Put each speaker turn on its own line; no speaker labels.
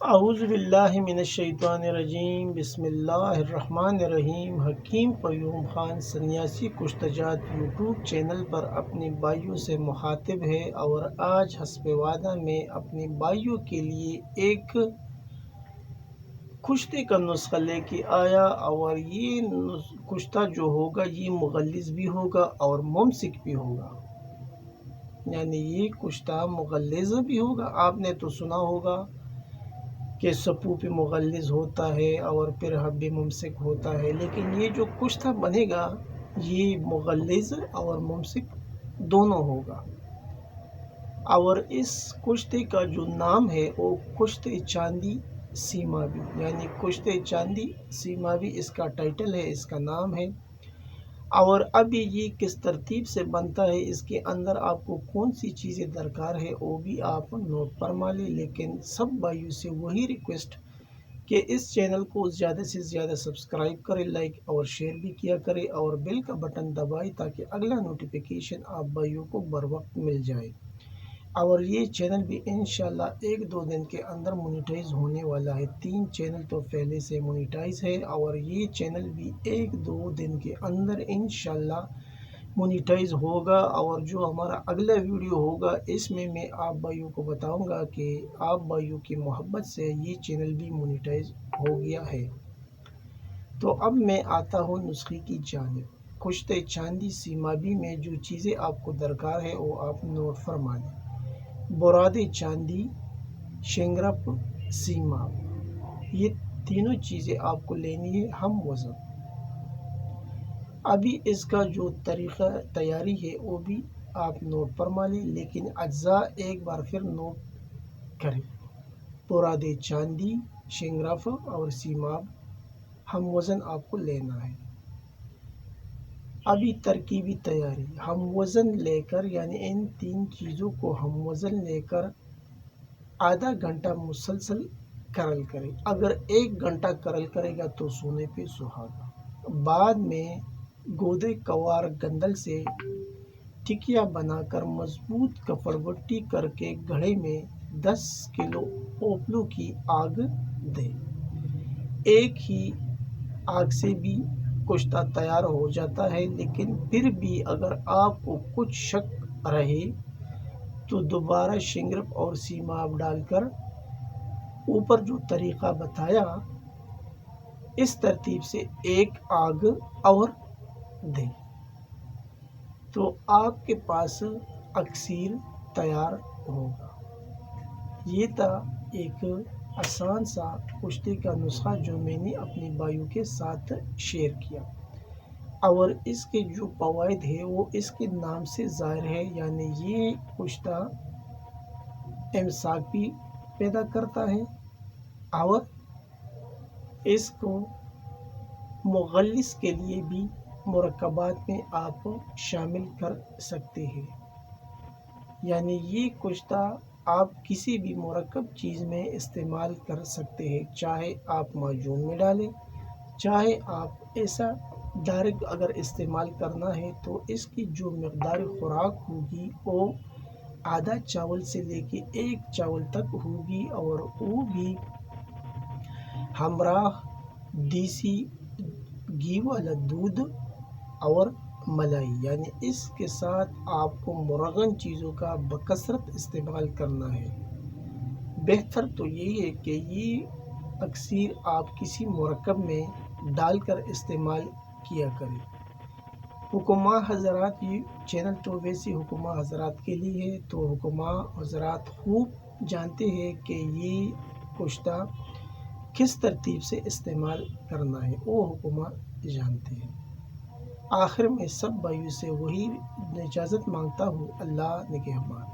اعوذ باللہ من الشیطان الرجیم، بسم اللہ الرحمن الرحیم۔ حکیم قیوم خان سنیاسی کشتجات یوٹیوب چینل پر اپنے بھائیوں سے مخاطب ہے اور آج حسب وعدہ میں اپنے بھائیوں کے لیے ایک کشتے کا نسخہ لے کے آیا، اور یہ کشتہ جو ہوگا یہ مغلظ بھی ہوگا اور ممسک بھی ہوگا۔ یعنی یہ کشتہ مغلظ بھی ہوگا۔ آپ نے تو سنا ہوگا کہ سپو پہ مغلظ ہوتا ہے اور پھر حب ممسک ہوتا ہے، لیکن یہ جو کشتہ بنے گا یہ مغلظ اور ممسک دونوں ہوگا۔ اور اس کشتے کا جو نام ہے وہ کشتے چاندی سیمابی، یعنی کشتے چاندی سیمابی اس کا ٹائٹل ہے، اس کا نام ہے۔ اور ابھی یہ کس ترتیب سے بنتا ہے، اس کے اندر آپ کو کون سی چیزیں درکار ہے وہ بھی آپ نوٹ فرما لیں۔ لیکن سب بھائیوں سے وہی ریکویسٹ کہ اس چینل کو زیادہ سے زیادہ سبسکرائب کریں، لائک اور شیئر بھی کیا کریں اور بیل کا بٹن دبائیں تاکہ اگلا نوٹیفیکیشن آپ بھائیوں کو بر وقت مل جائے۔ اور یہ چینل بھی انشاءاللہ 1-2 دن کے اندر مونیٹائز ہونے والا ہے۔ 3 چینل تو پہلے سے مونیٹائز ہے اور یہ چینل بھی 1-2 دن کے اندر انشاءاللہ مونیٹائز ہوگا۔ اور جو ہمارا اگلا ویڈیو ہوگا اس میں آپ بھائیوں کو بتاؤں گا کہ آپ بھائیوں کی محبت سے یہ چینل بھی مونیٹائز ہو گیا ہے۔ تو اب میں آتا ہوں نسخے کی جانب۔ کشتے چاندی سیمابی میں جو چیزیں آپ کو درکار ہے وہ آپ نوٹ فرما لیں۔ براد چاندی، شنگرف، سیماب، یہ تینوں چیزیں آپ کو لینی ہے ہم وزن۔ ابھی اس کا جو طریقہ تیاری ہے وہ بھی آپ نوٹ فرما لیں، لیکن اجزاء ایک بار پھر نوٹ کریں۔ براد چاندی، شنگرف اور سیماب ہم وزن آپ کو لینا ہے۔ ابھی ترکیبی تیاری، ہم وزن لے کر یعنی ان 3 چیزوں کو ہم وزن لے کر آدھا گھنٹہ مسلسل کرل کرے۔ اگر 1 گھنٹہ کرل کرے گا تو سونے پہ سہاگا۔ بعد میں گودے کوار گندل سے ٹکیا بنا کر مضبوط کپڑ بٹی کر کے گھڑے میں 10 کلو اوپلوں کی آگ دے۔ ایک ہی آگ سے بھی کشتہ تیار ہو جاتا ہے، لیکن پھر بھی اگر آپ کو کچھ شک رہے تو دوبارہ شنگرف اور سیماب ڈال کر اوپر جو طریقہ بتایا اس ترتیب سے ایک آگ اور دیں تو آپ کے پاس اکسیر تیار ہوگا۔ یہ تھا ایک آسان سا کشتے کا نسخہ جو میں نے اپنے بھائیوں کے ساتھ شیئر کیا، اور اس کے جو فوائد ہے وہ اس کے نام سے ظاہر ہے۔ یعنی یہ کشتہ امساک بھی پیدا کرتا ہے اور اس کو مغلظ کے لیے بھی مرکبات میں آپ شامل کر سکتے ہیں۔ یعنی یہ کشتہ آپ کسی بھی مرکب چیز میں استعمال کر سکتے ہیں، چاہے آپ معجون میں ڈالیں، چاہے آپ ایسا ڈائریکٹ اگر استعمال کرنا ہے تو اس کی جو مقدار خوراک ہوگی وہ آدھا چاول سے لے کے 1 چاول تک ہوگی، اور وہ بھی ہمراہ دیسی گھی والا دودھ اور ملائی۔ یعنی اس کے ساتھ آپ کو مرغن چیزوں کا بکثرت استعمال کرنا ہے۔ بہتر تو یہی ہے کہ یہ اکسیر آپ کسی مرکب میں ڈال کر استعمال کیا کریں۔ حکماء حضرات، یہ چینل تو ویسے حکماء حضرات کے لیے ہے، تو حکماء حضرات خوب جانتے ہیں کہ یہ کشتہ کس ترتیب سے استعمال کرنا ہے، وہ حکماء جانتے ہیں۔ آخر میں سب بھائیوں سے وہی اجازت مانگتا ہوں، اللہ نگہبان۔